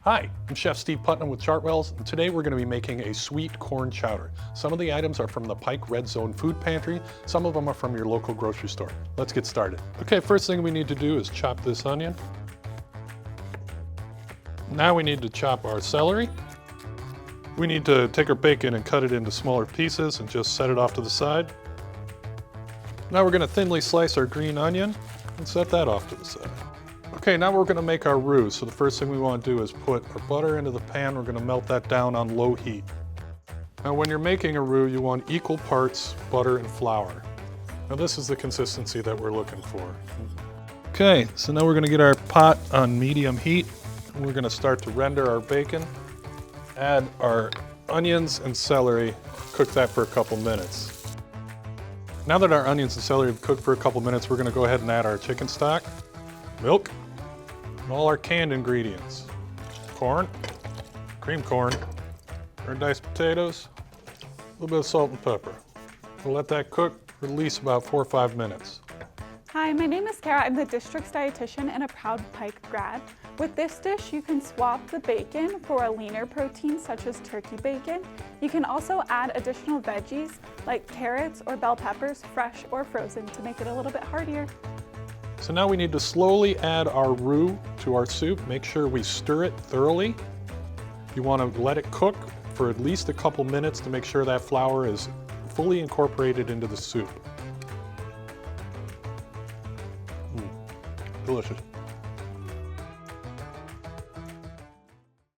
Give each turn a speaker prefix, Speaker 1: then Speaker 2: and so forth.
Speaker 1: Hi, I'm Chef Steve Putnam with Chartwells, and today we're going to be making a sweet corn chowder. Some of the items are from the Pike Red Zone food pantry, some of them are from your local grocery store. Let's get started. Okay, first thing we need to do is chop this onion. Now we need to chop our celery. We need to take our bacon and cut it into smaller pieces and just set it off to the side. Now we're going to thinly slice our green onion and set that off to the side. Okay, now we're going to make our roux. So the first thing we want to do is put our butter into the pan. We're going to melt that down on low heat. Now when you're making a roux, you want equal parts butter and flour. Now this is the consistency that we're looking for. Okay, so now we're going to get our pot on medium heat. And we're going to start to render our bacon. Add our onions and celery, cook that for a couple minutes. Now that our onions and celery have cooked for a couple minutes, we're going to go ahead and add our chicken stock, milk, and all our canned ingredients. Corn, cream corn, our diced potatoes, a little bit of salt and pepper. We'll let that cook for at least about 4 or 5 minutes.
Speaker 2: Hi, my name is Kara. I'm the district's dietitian and a proud Pike grad. With this dish, you can swap the bacon for a leaner protein such as turkey bacon. You can also add additional veggies like carrots or bell peppers, fresh or frozen, to make it a little bit heartier.
Speaker 1: So now we need to slowly add our roux to our soup. Make sure we stir it thoroughly. You want to let it cook for at least a couple minutes to make sure that flour is fully incorporated into the soup. Delicious.